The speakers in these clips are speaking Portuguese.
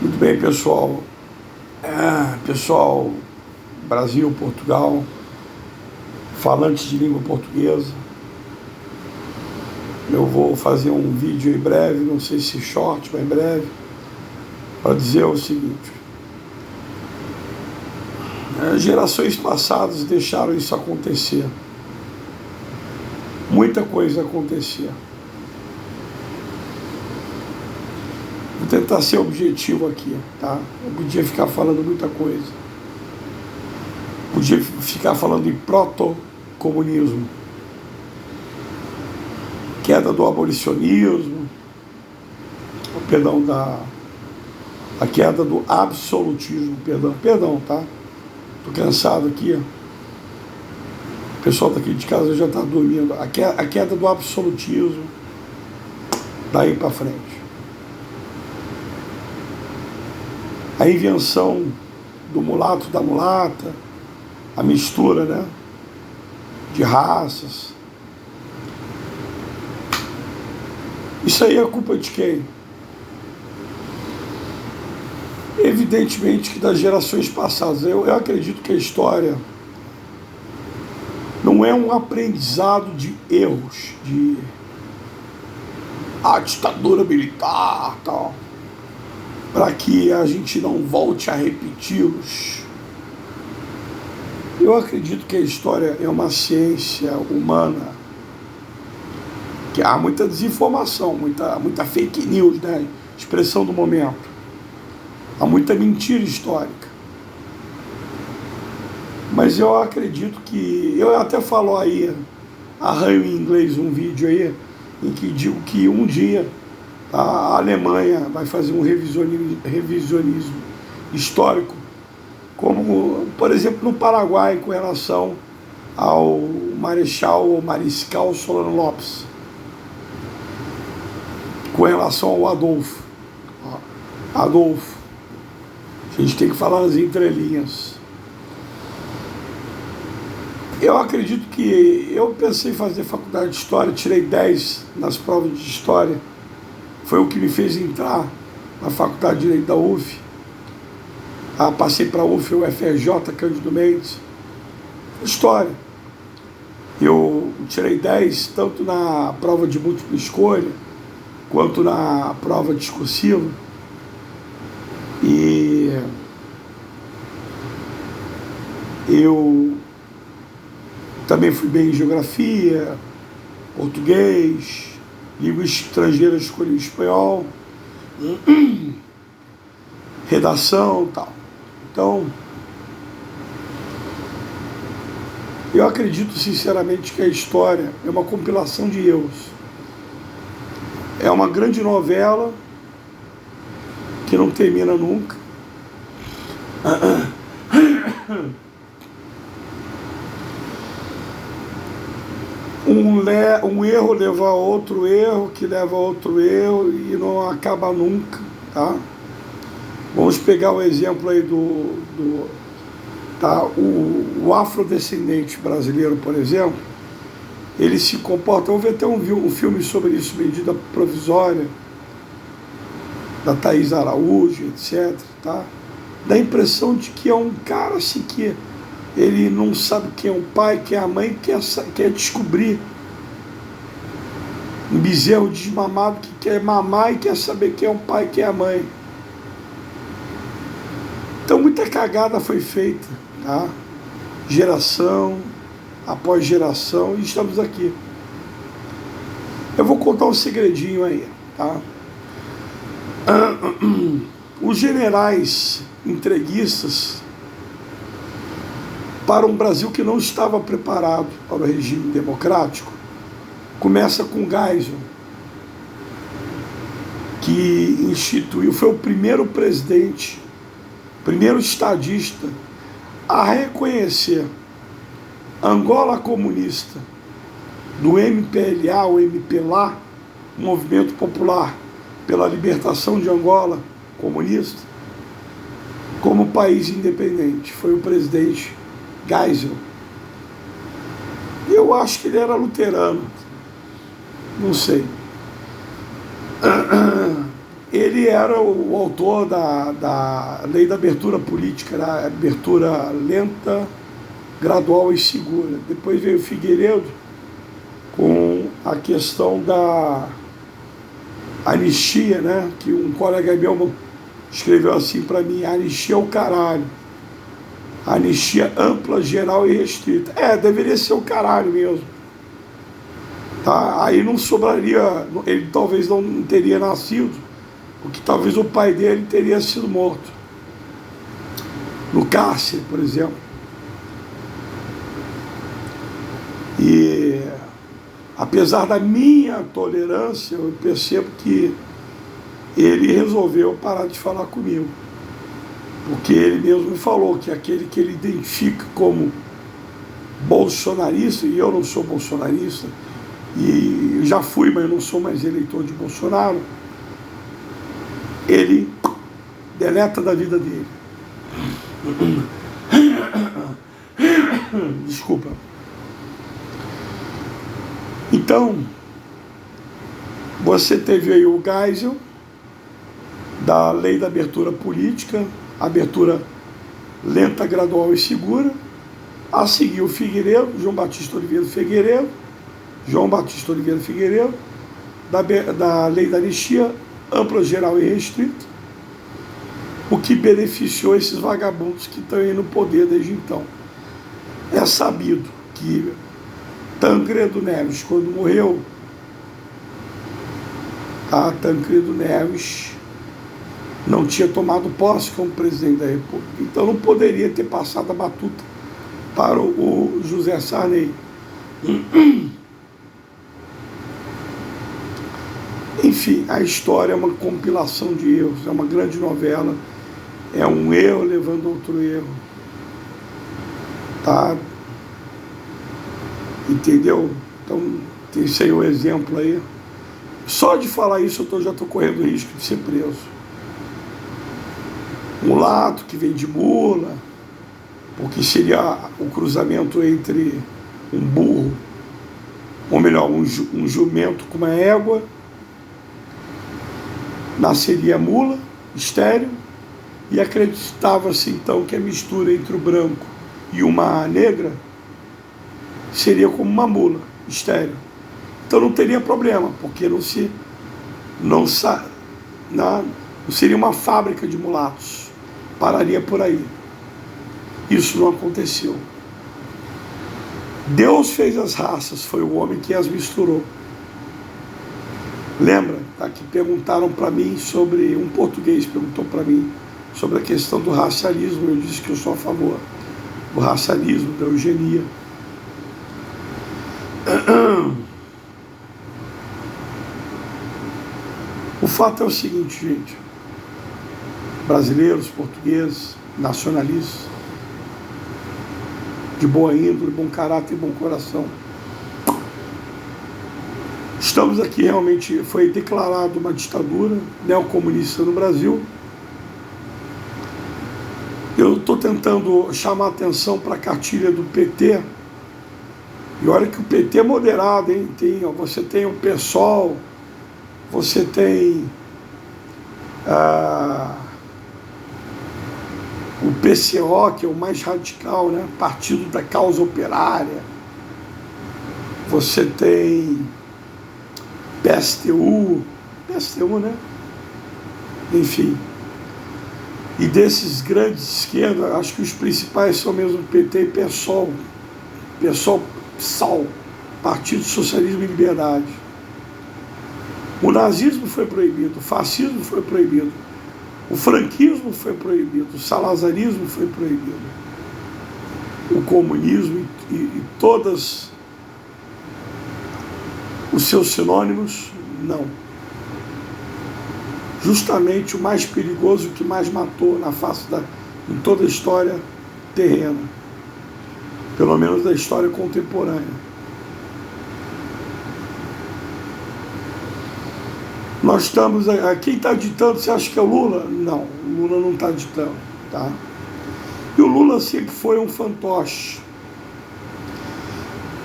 Muito bem, pessoal. Pessoal, Brasil, Portugal, falantes de língua portuguesa. Eu vou fazer um vídeo em breve, não sei se short, mas em breve, para dizer o seguinte. Gerações passadas deixaram isso acontecer. Muita coisa acontecia. Vou tentar ser objetivo aqui, tá? Eu podia ficar falando muita coisa. Podia ficar falando em proto-comunismo, queda do abolicionismo, a queda do absolutismo, perdão, tá? Tô cansado aqui, ó. O pessoal daqui de casa já está dormindo. A queda do absolutismo, daí para frente. A invenção do mulato, da mulata, a mistura, né, de raças. Isso aí é culpa de quem? Evidentemente que das gerações passadas. Eu acredito que a história não é um aprendizado de erros, de ditadura militar, tal, para que a gente não volte a repeti-los. Eu acredito que a história é uma ciência humana, que há muita desinformação, muita fake news, né? Expressão do momento. Há muita mentira histórica. Mas eu acredito que... Eu até falo aí, arranho em inglês um vídeo aí, em que digo que um dia a Alemanha vai fazer um revisionismo histórico, como, por exemplo, no Paraguai, com relação ao Mariscal Solano Lopes, com relação ao Adolfo. A gente tem que falar nas entrelinhas. Eu acredito que... Eu pensei em fazer faculdade de História, tirei 10 nas provas de História. Foi o que me fez entrar na Faculdade de Direito da UF. Passei para a UF, o FRJ, Cândido Mendes. História. Eu tirei 10, tanto na prova de múltipla escolha, quanto na prova discursiva. E eu também fui bem em geografia, português, língua estrangeira, escolhi espanhol, redação e tal. Então, eu acredito sinceramente que a história é uma compilação de erros. É uma grande novela que não termina nunca. Um erro leva a outro erro, que leva a outro erro e não acaba nunca, tá? Vamos pegar o exemplo aí o afrodescendente brasileiro, por exemplo. Ele se comporta... Vamos ver até um filme sobre isso, Medida Provisória, da Thaís Araújo, etc. Tá? Dá a impressão de que é um cara assim que ele não sabe quem é o pai, quem é a mãe, quer descobrir. Um bezerro desmamado que quer mamar e quer saber quem é o pai, quem é a mãe. Então muita cagada foi feita, tá? Geração após geração, e estamos aqui. Eu vou contar um segredinho aí, tá? Os generais entreguistas, para um Brasil que não estava preparado para o regime democrático, começa com Geisel, que instituiu, foi o primeiro presidente, primeiro estadista a reconhecer Angola comunista do MPLA, ou MPLA, Movimento Popular pela Libertação de Angola comunista, como país independente. Foi o presidente Geisel. Eu acho que ele era luterano, não sei. Ele ele era o autor da lei da abertura política, né? Abertura lenta, gradual e segura. Depois veio Figueiredo com a questão da anistia, né? Que um colega meu escreveu assim para mim: anistia é o caralho. Anistia ampla, geral e restrita. Deveria ser o caralho mesmo. Tá? Aí não sobraria, ele talvez não teria nascido, porque talvez o pai dele teria sido morto. No cárcere, por exemplo. E apesar da minha tolerância, eu percebo que ele resolveu parar de falar comigo. Porque ele mesmo me falou que aquele que ele identifica como bolsonarista, e eu não sou bolsonarista, e já fui, mas não sou mais eleitor de Bolsonaro, ele deleta da vida dele. Desculpa. Então, você teve aí o Geisel, da lei da abertura política, abertura lenta, gradual e segura. A seguir o Figueiredo, João Batista Oliveira Figueiredo, da lei da anistia, ampla, geral e restrita, o que beneficiou esses vagabundos que estão aí no poder desde então. É sabido que Tancredo Neves, quando morreu, Tancredo Neves não tinha tomado posse como presidente da República, então não poderia ter passado a batuta para o José Sarney. Enfim, a história é uma compilação de erros, é uma grande novela, é um erro levando a outro erro, tá? Entendeu? Então, tem esse aí o exemplo aí. Só de falar isso eu já estou correndo risco de ser preso. Mulato que vem de mula, porque seria o cruzamento entre um burro, ou melhor, um jumento com uma égua, nasceria mula, estéril, e acreditava-se então que a mistura entre o branco e uma negra seria como uma mula, estéril. Então não teria problema, porque não seria uma fábrica de mulatos, pararia por aí. Isso não aconteceu. Deus fez as raças, foi o homem que as misturou. Lembra? Tá? Que perguntaram para mim sobre, um português perguntou para mim sobre a questão do racialismo. Eu disse que eu sou a favor do racialismo, da eugenia. O fato é o seguinte, gente: brasileiros, portugueses, nacionalistas, de boa índole, bom caráter e bom coração, estamos aqui realmente, foi declarada uma ditadura neocomunista no Brasil. Eu estou tentando chamar a atenção para a cartilha do PT, e olha que o PT é moderado, hein? Você tem o PSOL, você tem o PCO, que é o mais radical, né? Partido da Causa Operária. Você tem PSTU, né? Enfim. E desses grandes esquerdas, acho que os principais são mesmo PT e PSOL. PSOL, Partido Socialismo e Liberdade. O nazismo foi proibido, o fascismo foi proibido, o franquismo foi proibido, o salazarismo foi proibido, o comunismo e todos os seus sinônimos, não. Justamente o mais perigoso, que mais matou na face em toda a história terrena, pelo menos da história contemporânea. Nós estamos, quem está ditando, você acha que é o Lula? Não, o Lula não está ditando, tá? E o Lula sempre foi um fantoche.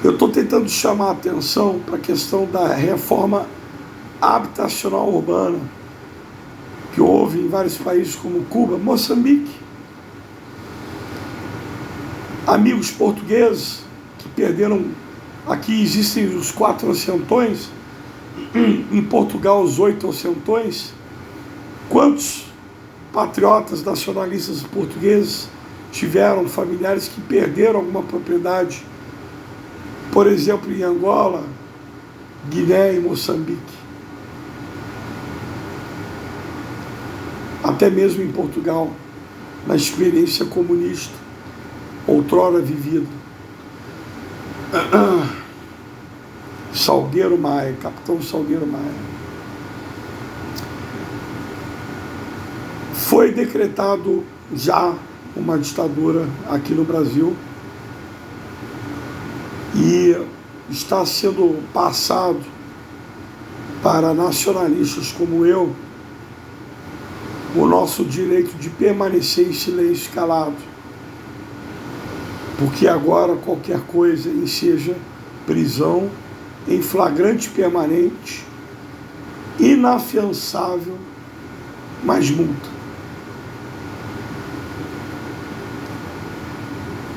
Eu estou tentando chamar a atenção para a questão da reforma habitacional urbana. houve em vários países como Cuba, Moçambique. Amigos portugueses que perderam, aqui existem os 4 ocentões, em Portugal os 8 ocentões. Quantos patriotas nacionalistas portugueses tiveram familiares que perderam alguma propriedade, por exemplo, em Angola, Guiné e Moçambique? Até mesmo em Portugal, na experiência comunista, outrora vivida. Salgueiro Maia, Capitão Salgueiro Maia. Foi decretado já uma ditadura aqui no Brasil e está sendo passado para nacionalistas como eu o nosso direito de permanecer em silêncio calado, porque agora qualquer coisa enseja prisão em flagrante permanente, inafiançável, mais multa.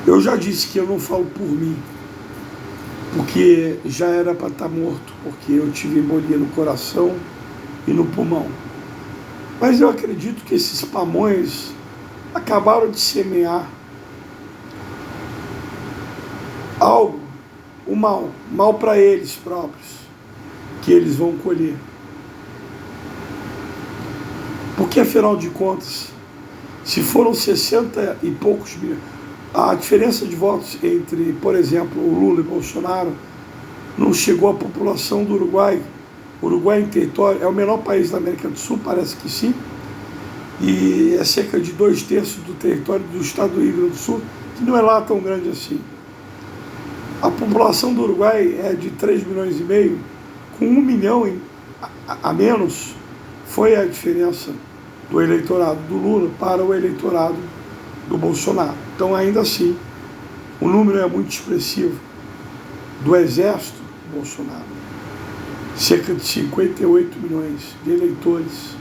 Eu já disse que eu não falo por mim, porque já era para estar morto, porque eu tive embolia no coração e no pulmão. Mas eu acredito que esses pamões acabaram de semear algo, o mal para eles próprios, que eles vão colher. Porque, afinal de contas, se foram 60 e poucos mil, a diferença de votos entre, por exemplo, o Lula e Bolsonaro não chegou à população do Uruguai. O Uruguai em território é o menor país da América do Sul, parece que sim, e é cerca de 2/3 do território do estado do Rio Grande do Sul, que não é lá tão grande assim. A população do Uruguai é de 3,5 milhões, com 1 milhão a menos foi a diferença do eleitorado do Lula para o eleitorado do Bolsonaro. Então, ainda assim, o número é muito expressivo do exército do Bolsonaro. Cerca de 58 milhões de eleitores.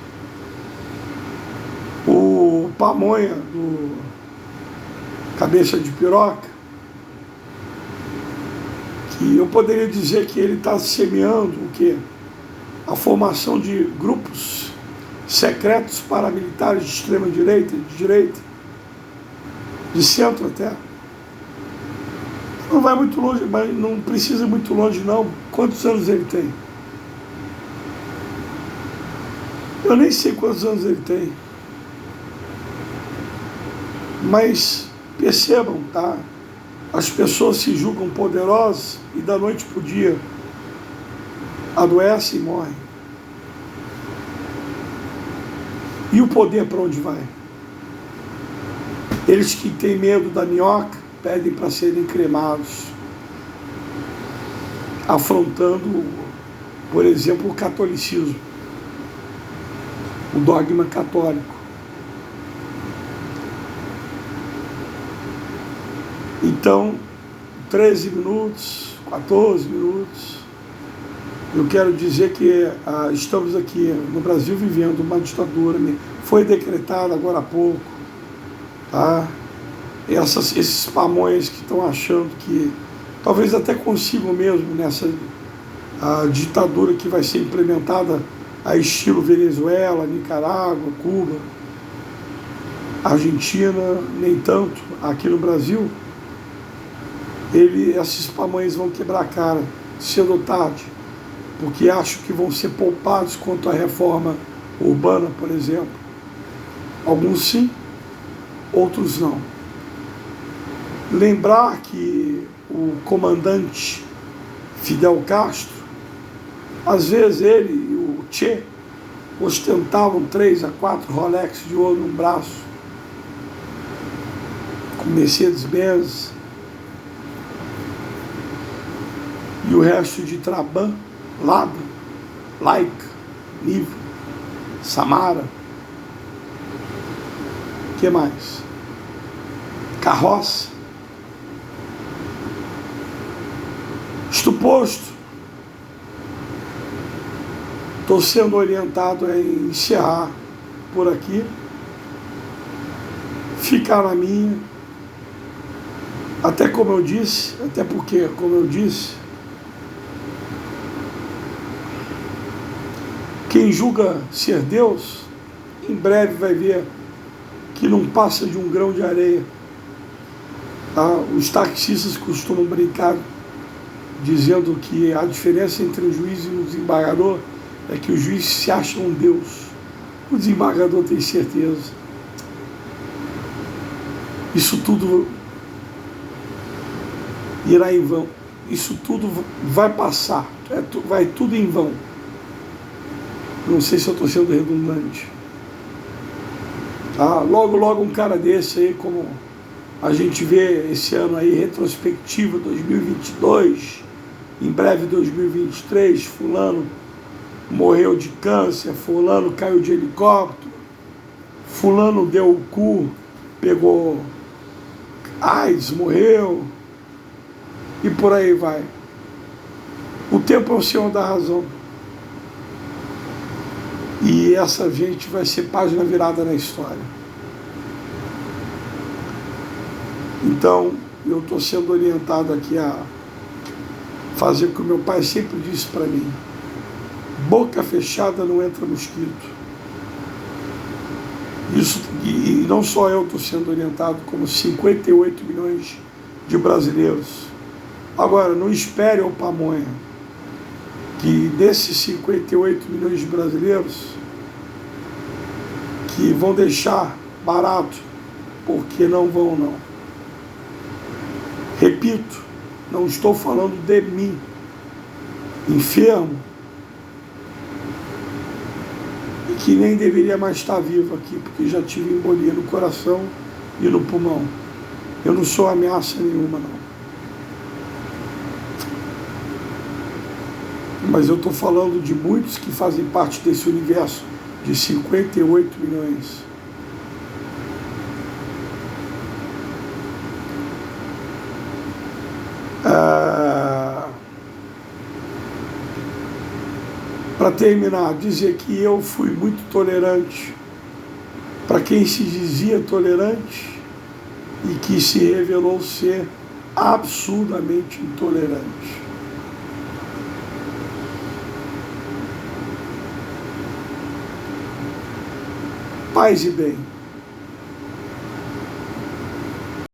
O Pamonha, do Cabeça de Piroca, que eu poderia dizer que ele está semeando o quê? A formação de grupos secretos paramilitares de extrema-direita, de direita, de centro até. Não vai muito longe, mas não precisa ir muito longe não. Quantos anos ele tem? Eu nem sei quantos anos ele tem. Mas percebam, tá? As pessoas se julgam poderosas e da noite para o dia adoecem e morrem. E o poder para onde vai? Eles que têm medo da minhoca pedem para serem cremados, afrontando, por exemplo, o catolicismo, o dogma católico. Então, 13 minutos, 14 minutos, eu quero dizer que estamos aqui no Brasil vivendo uma ditadura, foi decretada agora há pouco, tá? Esses pamões que estão achando que talvez até consigam mesmo nessa ditadura que vai ser implementada a estilo Venezuela, Nicarágua, Cuba, Argentina, nem tanto aqui no Brasil. Esses pamões vão quebrar a cara cedo ou tarde, porque acham que vão ser poupados quanto à reforma urbana, por exemplo. Alguns sim, outros não. Lembrar que o comandante Fidel Castro, às vezes ele e o Che ostentavam 3 a 4 Rolex de ouro no braço, com Mercedes-Benz, e o resto de Trabant, Lada, Laika, Niva, Samara. O que mais? Carroça. Isto posto, estou sendo orientado a encerrar por aqui, ficar na minha, até porque, como eu disse, quem julga ser Deus, em breve vai ver que não passa de um grão de areia. Tá? Os taxistas costumam brincar dizendo que a diferença entre o juiz e o desembargador é que o juiz se acha um Deus, o desembargador tem certeza. Isso tudo irá em vão, isso tudo vai passar, vai tudo em vão. Não sei se eu estou sendo redundante. Ah, logo um cara desse aí, como a gente vê esse ano aí, retrospectiva 2022, em breve 2023, fulano morreu de câncer, fulano caiu de helicóptero, fulano deu o cu, pegou AIDS, morreu, e por aí vai. O tempo é o senhor da razão. E essa gente vai ser página virada na história. Então, eu estou sendo orientado aqui a fazer o que o meu pai sempre disse para mim: boca fechada não entra mosquito. Isso, e não só eu estou sendo orientado, como 58 milhões de brasileiros. Agora, não espere o pamonha que desses 58 milhões de brasileiros que vão deixar barato, porque não vão não. Repito, não estou falando de mim, enfermo, e que nem deveria mais estar vivo aqui, porque já tive embolia no coração e no pulmão. Eu não sou ameaça nenhuma, não. Mas eu estou falando de muitos que fazem parte desse universo de 58 milhões. Para terminar, dizer que eu fui muito tolerante para quem se dizia tolerante e que se revelou ser absurdamente intolerante. Paz e bem.